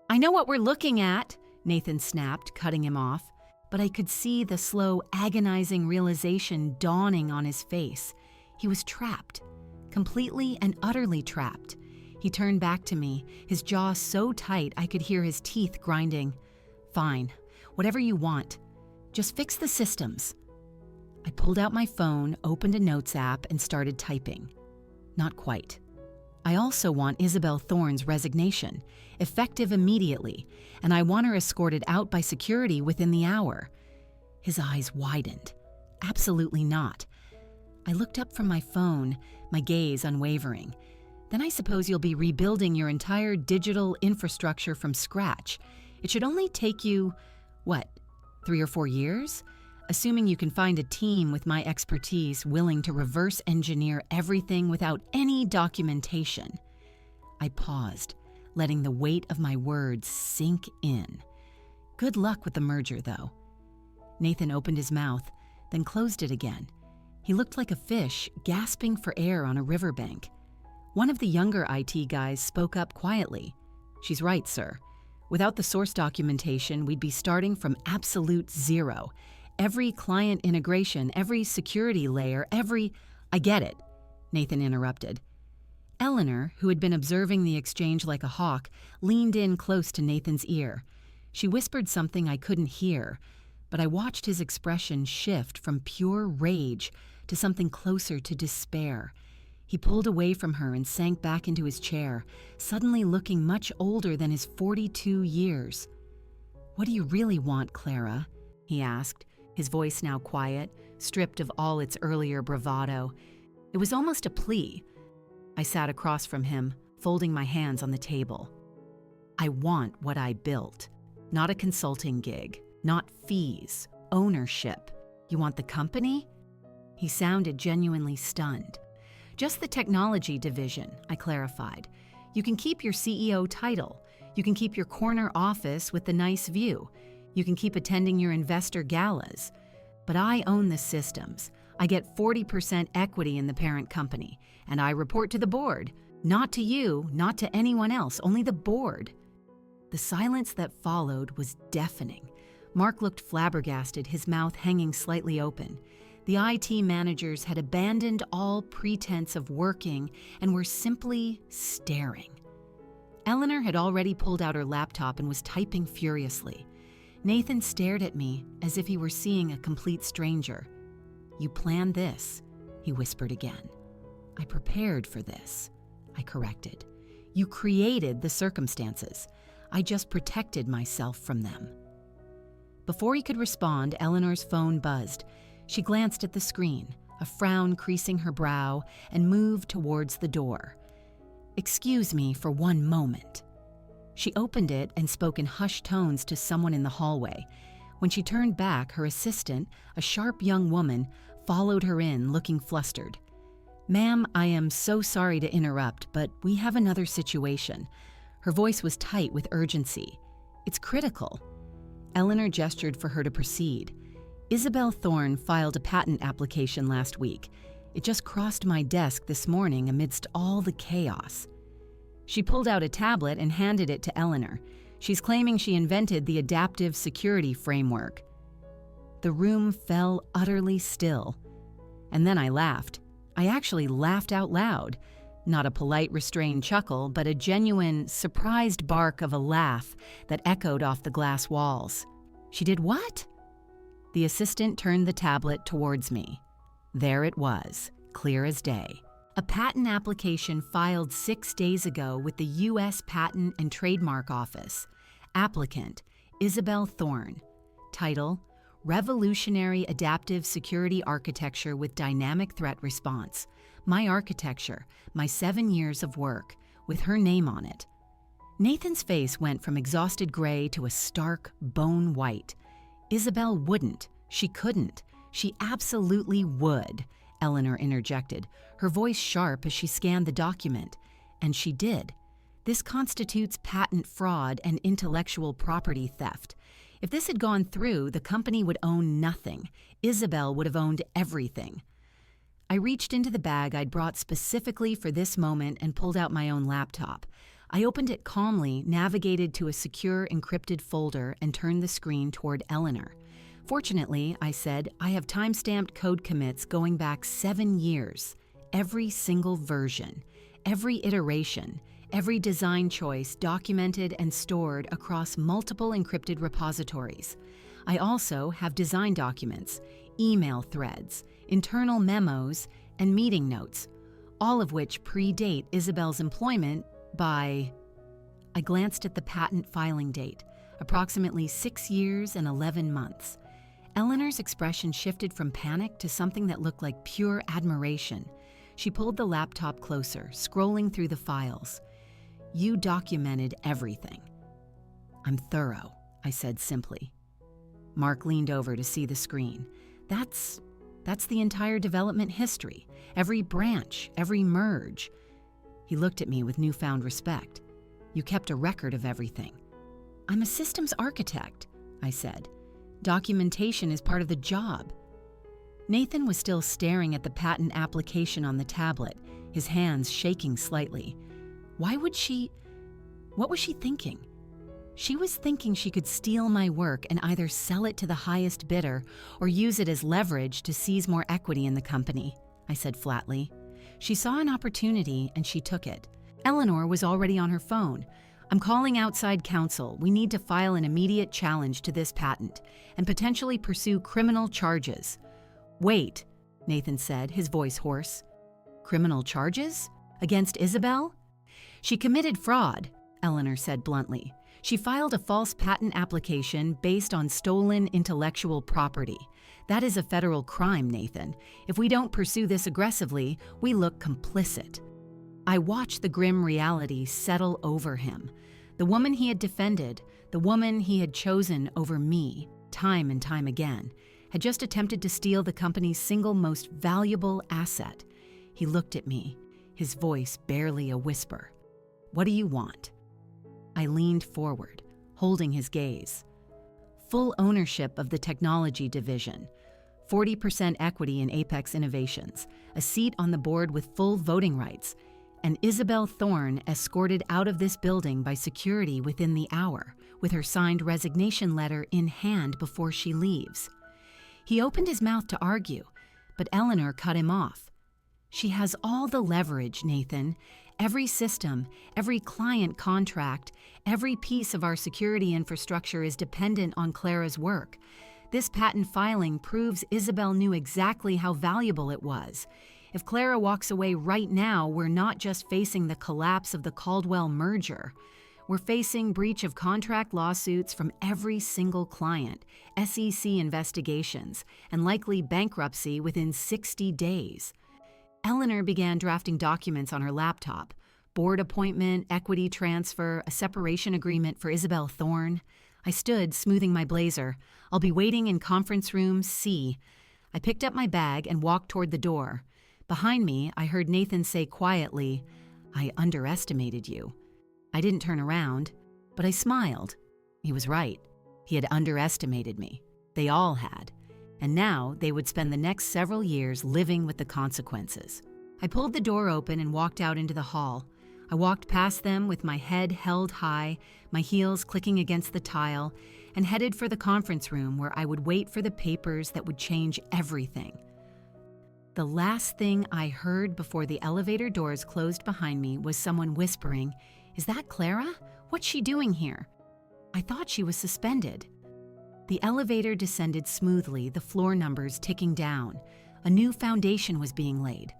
I know what we're looking at, Nathan snapped, cutting him off, but I could see the slow, agonizing realization dawning on his face. He was trapped, completely and utterly trapped. He turned back to me, his jaw so tight I could hear his teeth grinding. Fine, whatever you want. Just fix the systems. I pulled out my phone, opened a notes app, and started typing. Not quite. I also want Isabel Thorne's resignation, effective immediately, and I want her escorted out by security within the hour. His eyes widened. Absolutely not. I looked up from my phone, my gaze unwavering. Then I suppose you'll be rebuilding your entire digital infrastructure from scratch. It should only take you, 3 or 4 years? Assuming you can find a team with my expertise willing to reverse engineer everything without any documentation. I paused, letting the weight of my words sink in. Good luck with the merger, though. Nathan opened his mouth, then closed it again. He looked like a fish gasping for air on a riverbank. One of the younger IT guys spoke up quietly. "She's right, sir. Without the source documentation, we'd be starting from absolute zero. Every client integration, every security layer, I get it," Nathan interrupted. Eleanor, who had been observing the exchange like a hawk, leaned in close to Nathan's ear. She whispered something I couldn't hear, but I watched his expression shift from pure rage to something closer to despair. He pulled away from her and sank back into his chair, suddenly looking much older than his 42 years. "What do you really want, Clara?" he asked, his voice now quiet, stripped of all its earlier bravado. It was almost a plea. I sat across from him, folding my hands on the table. "I want what I built. Not a consulting gig, not fees, ownership. You want the company?" He sounded genuinely stunned. "Just the technology division," I clarified. "You can keep your CEO title. You can keep your corner office with the nice view. You can keep attending your investor galas. But I own the systems. I get 40% equity in the parent company, and I report to the board. Not to you, not to anyone else, only the board." The silence that followed was deafening. Mark looked flabbergasted, his mouth hanging slightly open. The IT managers had abandoned all pretense of working and were simply staring. Eleanor had already pulled out her laptop and was typing furiously. Nathan stared at me as if he were seeing a complete stranger. "You planned this," he whispered again. "I prepared for this," I corrected. "You created the circumstances. I just protected myself from them." Before he could respond, Eleanor's phone buzzed. She glanced at the screen, a frown creasing her brow, and moved towards the door. "Excuse me for one moment." She opened it and spoke in hushed tones to someone in the hallway. When she turned back, her assistant, a sharp young woman, followed her in, looking flustered. "Ma'am, I am so sorry to interrupt, but we have another situation." Her voice was tight with urgency. "It's critical." Eleanor gestured for her to proceed. "Isabel Thorne filed a patent application last week. It just crossed my desk this morning amidst all the chaos." She pulled out a tablet and handed it to Eleanor. "She's claiming she invented the adaptive security framework." The room fell utterly still. And then I laughed. I actually laughed out loud. Not a polite, restrained chuckle, but a genuine, surprised bark of a laugh that echoed off the glass walls. "She did what?" The assistant turned the tablet towards me. There it was, clear as day. A patent application filed 6 days ago with the U.S. Patent and Trademark Office. Applicant, Isabel Thorne. Title, Revolutionary Adaptive Security Architecture with Dynamic Threat Response. My architecture, my 7 years of work, with her name on it. Nathan's face went from exhausted gray to a stark bone white. "Isabel wouldn't. She couldn't. She absolutely would," Eleanor interjected, her voice sharp as she scanned the document. "And she did. This constitutes patent fraud and intellectual property theft. If this had gone through, the company would own nothing. Isabel would have owned everything." I reached into the bag I'd brought specifically for this moment and pulled out my own laptop. I opened it calmly, navigated to a secure encrypted folder, and turned the screen toward Eleanor. "Fortunately," I said, "I have time-stamped code commits going back 7 years. Every single version, every iteration, every design choice documented and stored across multiple encrypted repositories. I also have design documents, email threads, internal memos, and meeting notes, all of which predate Isabel's employment by..." I glanced at the patent filing date, approximately 6 years and 11 months. Eleanor's expression shifted from panic to something that looked like pure admiration. She pulled the laptop closer, scrolling through the files. "You documented everything." "I'm thorough," I said simply. Mark leaned over to see the screen. That's the entire development history, every branch, every merge." He looked at me with newfound respect. You kept a record of everything. I'm a systems architect, I said. Documentation is part of the job. Nathan was still staring at the patent application on the tablet, his hands shaking slightly. What was she thinking? She was thinking she could steal my work and either sell it to the highest bidder or use it as leverage to seize more equity in the company, I said flatly. She saw an opportunity and she took it. Eleanor was already on her phone. I'm calling outside counsel. We need to file an immediate challenge to this patent and potentially pursue criminal charges. Wait, Nathan said, his voice hoarse. Criminal charges? Against Isabel? She committed fraud, Eleanor said bluntly. She filed a false patent application based on stolen intellectual property. That is a federal crime, Nathan. If we don't pursue this aggressively, we look complicit. I watched the grim reality settle over him. The woman he had defended, the woman he had chosen over me, time and time again, had just attempted to steal the company's single most valuable asset. He looked at me, his voice barely a whisper. What do you want? I leaned forward, holding his gaze. Full ownership of the technology division, 40% equity in Apex Innovations, a seat on the board with full voting rights, and Isabel Thorne escorted out of this building by security within the hour, with her signed resignation letter in hand before she leaves. He opened his mouth to argue, but Eleanor cut him off. She has all the leverage, Nathan. Every system, every client contract, every piece of our security infrastructure is dependent on Clara's work. This patent filing proves Isabel knew exactly how valuable it was. If Clara walks away right now, we're not just facing the collapse of the Caldwell merger. We're facing breach of contract lawsuits from every single client, SEC investigations, and likely bankruptcy within 60 days. Eleanor began drafting documents on her laptop. Board appointment, equity transfer, a separation agreement for Isabel Thorne. I stood, smoothing my blazer. I'll be waiting in conference room C. I picked up my bag and walked toward the door. Behind me, I heard Nathan say quietly, I underestimated you. I didn't turn around, but I smiled. He was right. He had underestimated me. They all had. And now they would spend the next several years living with the consequences. I pulled the door open and walked out into the hall. I walked past them with my head held high, my heels clicking against the tile, and headed for the conference room where I would wait for the papers that would change everything. The last thing I heard before the elevator doors closed behind me was someone whispering, "Is that Clara? What's she doing here?" I thought she was suspended. The elevator descended smoothly, the floor numbers ticking down. A new foundation was being laid.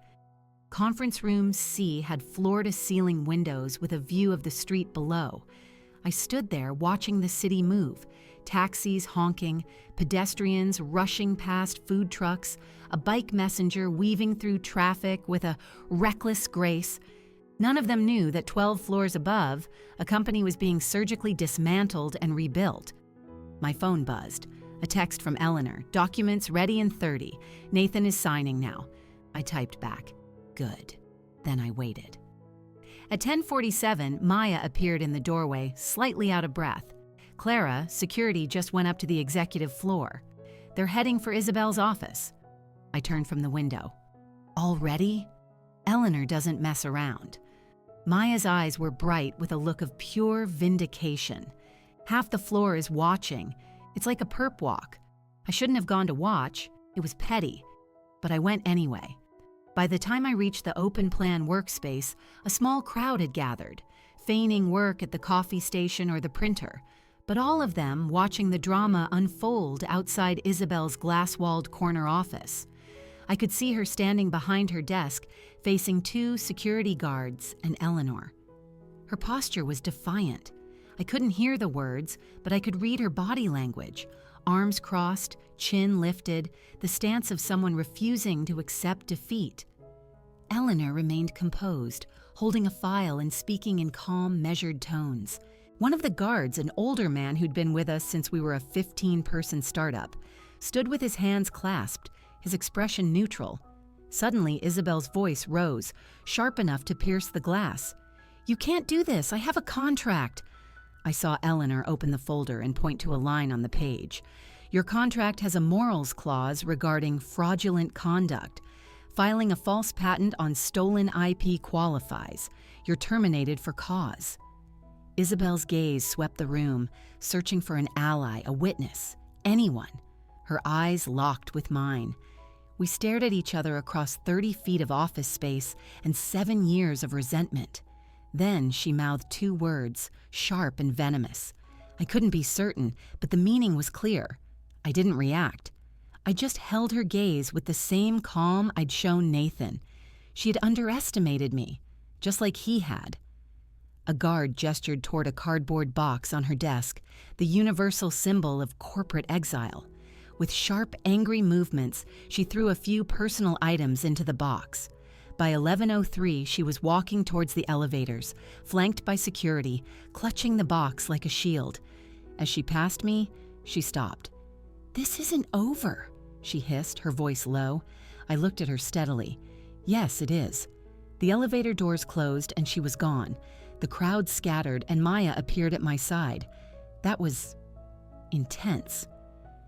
Conference room C had floor-to-ceiling windows with a view of the street below. I stood there watching the city move, taxis honking, pedestrians rushing past food trucks, a bike messenger weaving through traffic with a reckless grace. None of them knew that 12 floors above, a company was being surgically dismantled and rebuilt. My phone buzzed. A text from Eleanor. Documents ready in 30. Nathan is signing now. I typed back. Good. Then I waited. At 10:47, Maya appeared in the doorway, slightly out of breath. Clara, security just went up to the executive floor. They're heading for Isabel's office. I turned from the window. Already? Eleanor doesn't mess around. Maya's eyes were bright with a look of pure vindication. Half the floor is watching. It's like a perp walk. I shouldn't have gone to watch. It was petty. But I went anyway. By the time I reached the open plan workspace, a small crowd had gathered, feigning work at the coffee station or the printer, but all of them watching the drama unfold outside Isabel's glass-walled corner office. I could see her standing behind her desk, facing 2 security guards and Eleanor. Her posture was defiant. I couldn't hear the words, but I could read her body language. Arms crossed, chin lifted, the stance of someone refusing to accept defeat. Eleanor remained composed, holding a file and speaking in calm, measured tones. One of the guards, an older man who'd been with us since we were a 15-person startup, stood with his hands clasped, his expression neutral. Suddenly, Isabel's voice rose, sharp enough to pierce the glass. "You can't do this. I have a contract." I saw Eleanor open the folder and point to a line on the page. "Your contract has a morals clause regarding fraudulent conduct. Filing a false patent on stolen IP qualifies. You're terminated for cause." Isabel's gaze swept the room, searching for an ally, a witness, anyone. Her eyes locked with mine. We stared at each other across 30 feet of office space and 7 years of resentment. Then she mouthed 2 words, sharp and venomous. I couldn't be certain, but the meaning was clear. I didn't react. I just held her gaze with the same calm I'd shown Nathan. She had underestimated me, just like he had. A guard gestured toward a cardboard box on her desk, the universal symbol of corporate exile. With sharp, angry movements, she threw a few personal items into the box. By 11:03, she was walking towards the elevators, flanked by security, clutching the box like a shield. As she passed me, she stopped. "This isn't over," she hissed, her voice low. I looked at her steadily. "Yes, it is." The elevator doors closed and she was gone. The crowd scattered and Maya appeared at my side. That was intense.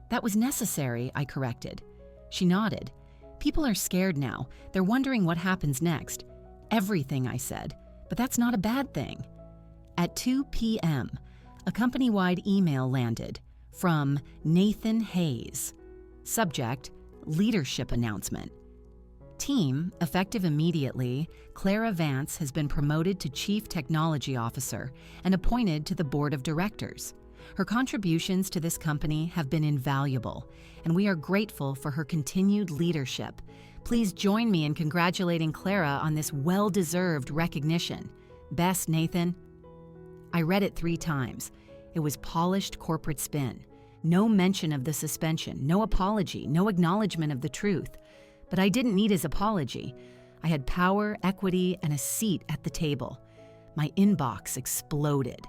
"That was necessary," I corrected. She nodded. "People are scared now. They're wondering what happens next." "Everything," I said, "but that's not a bad thing." At 2 p.m., a company-wide email landed from Nathan Hayes. Subject, leadership announcement. Team, effective immediately, Clara Vance has been promoted to Chief Technology Officer and appointed to the Board of Directors. Her contributions to this company have been invaluable, and we are grateful for her continued leadership. Please join me in congratulating Clara on this well-deserved recognition. Best, Nathan. I read it 3 times. It was polished corporate spin. No mention of the suspension, no apology, no acknowledgement of the truth. But I didn't need his apology. I had power, equity, and a seat at the table. My inbox exploded.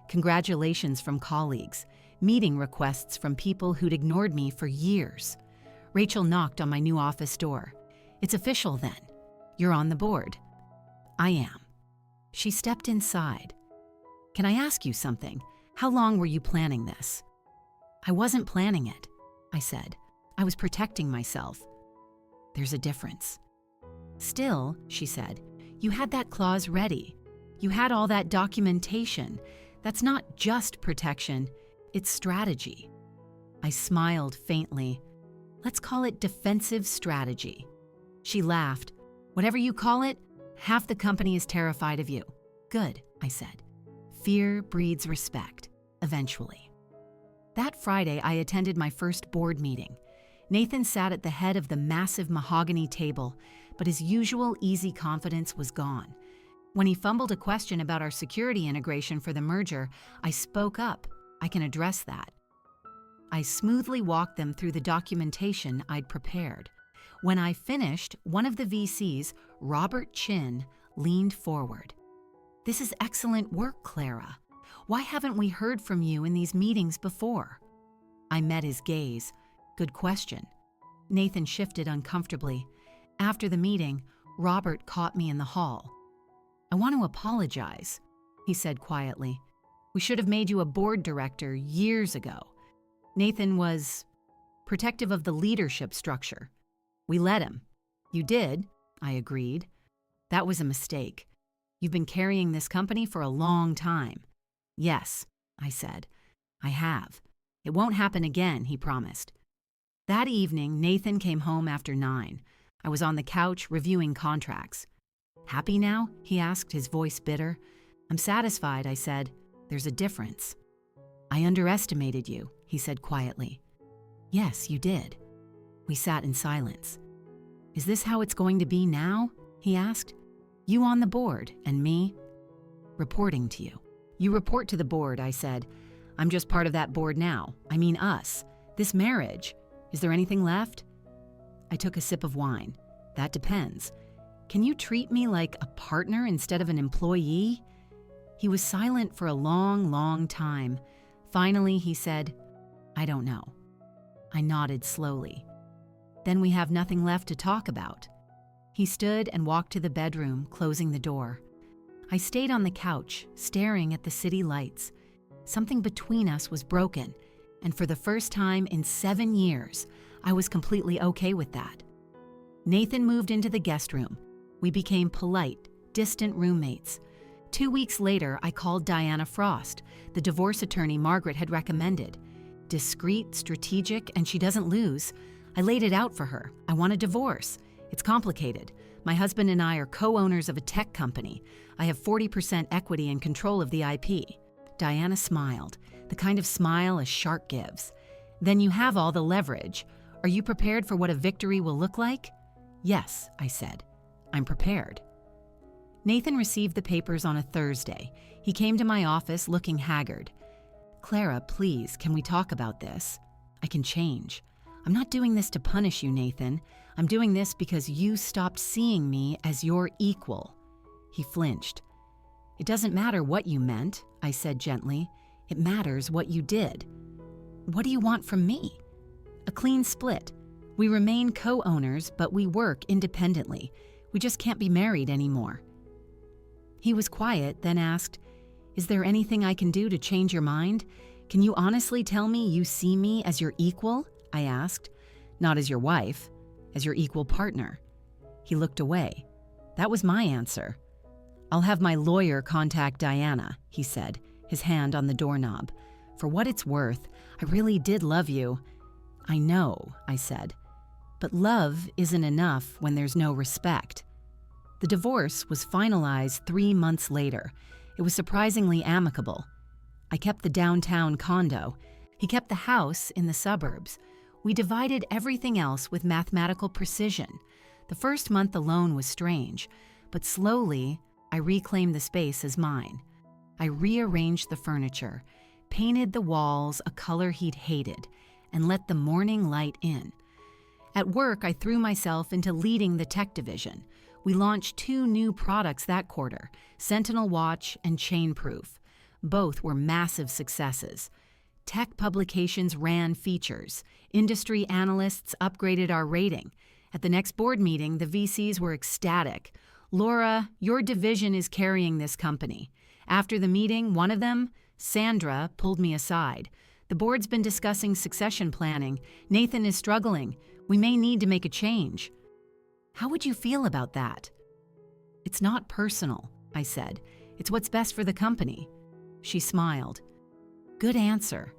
Congratulations from colleagues, meeting requests from people who'd ignored me for years. Rachel knocked on my new office door. "It's official then. You're on the board." "I am." She stepped inside. "Can I ask you something? How long were you planning this?" "I wasn't planning it," I said. "I was protecting myself." "There's a difference." "Still," she said, "you had that clause ready. You had all that documentation. That's not just protection, it's strategy." I smiled faintly. "Let's call it defensive strategy." She laughed. "Whatever you call it, half the company is terrified of you." "Good," I said. "Fear breeds respect, eventually." That Friday, I attended my first board meeting. Nathan sat at the head of the massive mahogany table, but his usual easy confidence was gone. When he fumbled a question about our security integration for the merger, I spoke up. "I can address that." I smoothly walked them through the documentation I'd prepared. When I finished, one of the VCs, Robert Chin, leaned forward. "This is excellent work, Clara. Why haven't we heard from you in these meetings before?" I met his gaze. "Good question." Nathan shifted uncomfortably. After the meeting, Robert caught me in the hall. "I want to apologize," he said quietly. "We should have made you a board director years ago." Nathan was protective of the leadership structure. "We let him." "You did," I agreed. "That was a mistake. You've been carrying this company for a long time." "Yes," I said. "I have. It won't happen again," he promised. That evening, Nathan came home after 9. I was on the couch reviewing contracts. "Happy now?" he asked, his voice bitter. "I'm satisfied," I said. "There's a difference." "I underestimated you," he said quietly. "Yes, you did." We sat in silence. "Is this how it's going to be now?" he asked. "You on the board, and me reporting to you." "You report to the board," I said. "I'm just part of that board now. I mean us. This marriage. Is there anything left?" I took a sip of wine. "That depends. Can you treat me like a partner instead of an employee?" He was silent for a long, long time. Finally, he said, "I don't know." I nodded slowly. "Then we have nothing left to talk about." He stood and walked to the bedroom, closing the door. I stayed on the couch, staring at the city lights. Something between us was broken, and for the first time in 7 years, I was completely okay with that. Nathan moved into the guest room. We became polite, distant roommates. 2 weeks later, I called Diana Frost, the divorce attorney Margaret had recommended. Discreet, strategic, and she doesn't lose. I laid it out for her. I want a divorce. It's complicated. My husband and I are co-owners of a tech company. I have 40% equity and control of the IP. Diana smiled, the kind of smile a shark gives. Then you have all the leverage. Are you prepared for what a victory will look like? Yes, I said. I'm prepared. Nathan received the papers on a Thursday. He came to my office looking haggard. Clara, please, can we talk about this? I can change. I'm not doing this to punish you, Nathan. I'm doing this because you stopped seeing me as your equal. He flinched. It doesn't matter what you meant, I said gently. It matters what you did. What do you want from me? A clean split. We remain co-owners, but we work independently. We just can't be married anymore. He was quiet, then asked, Is there anything I can do to change your mind? Can you honestly tell me you see me as your equal? I asked. Not as your wife, as your equal partner. He looked away. That was my answer. I'll have my lawyer contact Diana, he said, his hand on the doorknob. For what it's worth, I really did love you. I know, I said. But love isn't enough when there's no respect. The divorce was finalized 3 months later. It was surprisingly amicable. I kept the downtown condo. He kept the house in the suburbs. We divided everything else with mathematical precision. The first month alone was strange, but slowly I reclaimed the space as mine. I rearranged the furniture, painted the walls a color he'd hated, and let the morning light in. At work, I threw myself into leading the tech division. We launched 2 new products that quarter, Sentinel Watch and Chainproof. Both were massive successes. Tech publications ran features. Industry analysts upgraded our rating. At the next board meeting, the VCs were ecstatic. Laura, your division is carrying this company. After the meeting, one of them, Sandra, pulled me aside. The board's been discussing succession planning. Nathan is struggling. We may need to make a change. How would you feel about that? It's not personal, I said. It's what's best for the company. She smiled. Good answer.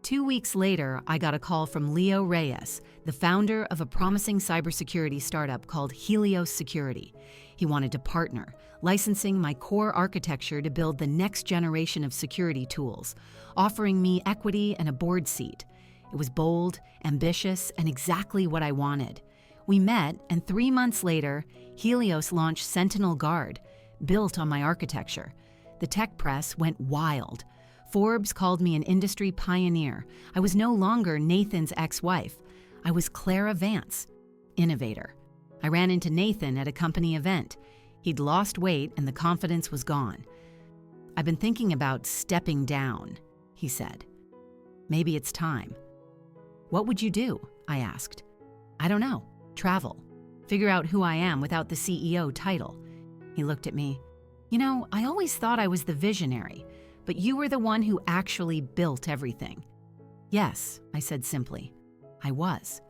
2 weeks later, I got a call from Leo Reyes, the founder of a promising cybersecurity startup called Helios Security. He wanted to partner, licensing my core architecture to build the next generation of security tools, offering me equity and a board seat. It was bold, ambitious, and exactly what I wanted. We met, and 3 months later, Helios launched Sentinel Guard, built on my architecture. The tech press went wild. Forbes called me an industry pioneer. I was no longer Nathan's ex-wife. I was Clara Vance, innovator. I ran into Nathan at a company event. He'd lost weight and the confidence was gone. I've been thinking about stepping down, he said. Maybe it's time. What would you do? I asked. I don't know. Travel. Figure out who I am without the CEO title. He looked at me. You know, I always thought I was the visionary, but you were the one who actually built everything. Yes, I said simply. I was.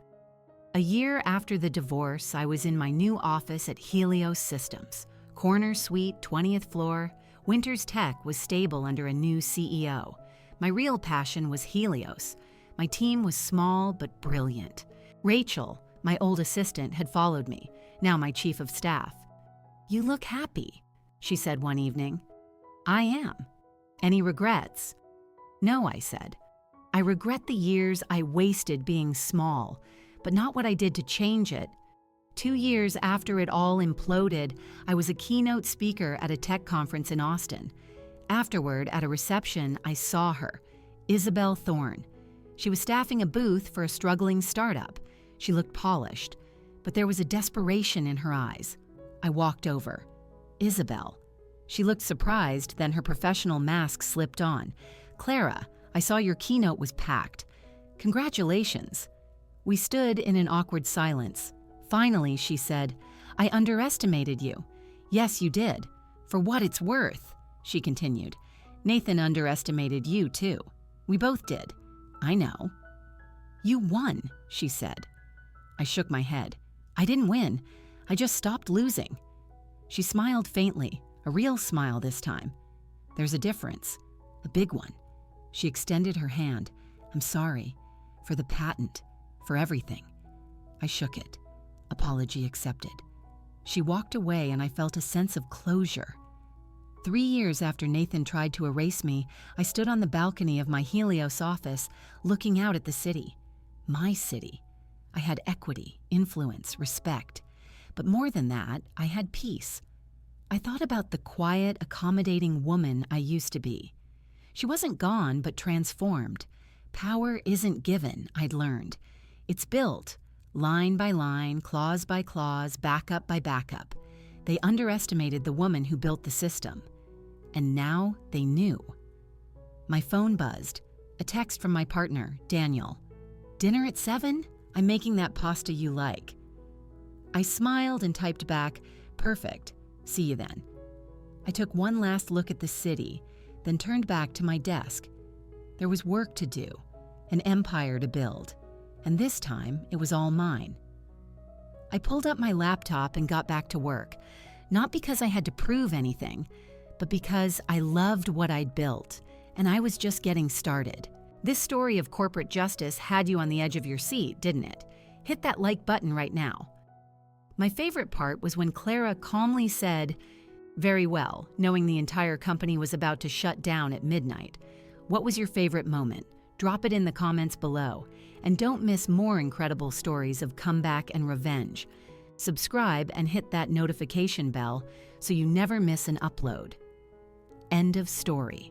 A year after the divorce, I was in my new office at Helios Systems. Corner suite, 20th floor. Winters Tech was stable under a new CEO. My real passion was Helios. My team was small but brilliant. Rachel, my old assistant, had followed me, now my chief of staff. You look happy, she said one evening. I am. Any regrets? No, I said. I regret the years I wasted being small, but not what I did to change it. 2 years after it all imploded, I was a keynote speaker at a tech conference in Austin. Afterward, at a reception, I saw her, Isabel Thorne. She was staffing a booth for a struggling startup. She looked polished, but there was a desperation in her eyes. I walked over. Isabel. She looked surprised, then her professional mask slipped on. Clara, I saw your keynote was packed. Congratulations. We stood in an awkward silence. Finally, she said, I underestimated you. Yes, you did. For what it's worth, she continued. Nathan underestimated you, too. We both did. I know. You won, she said. I shook my head. I didn't win. I just stopped losing. She smiled faintly, a real smile this time. There's a difference, a big one. She extended her hand. I'm sorry. For the patent. For everything. I shook it. Apology accepted. She walked away and I felt a sense of closure. 3 years after Nathan tried to erase me, I stood on the balcony of my Helios office, looking out at the city. My city. I had equity, influence, respect. But more than that, I had peace. I thought about the quiet, accommodating woman I used to be. She wasn't gone, but transformed. Power isn't given, I'd learned. It's built, line by line, clause by clause, backup by backup. They underestimated the woman who built the system. And now they knew. My phone buzzed. A text from my partner, Daniel. Dinner at 7? I'm making that pasta you like. I smiled and typed back, perfect. See you then. I took one last look at the city, then turned back to my desk. There was work to do, an empire to build, and this time it was all mine. I pulled up my laptop and got back to work, not because I had to prove anything, but because I loved what I'd built, and I was just getting started. This story of corporate justice had you on the edge of your seat, didn't it? Hit that like button right now. My favorite part was when Clara calmly said, very well, knowing the entire company was about to shut down at midnight. What was your favorite moment? Drop it in the comments below. And don't miss more incredible stories of comeback and revenge. Subscribe and hit that notification bell so you never miss an upload. End of story.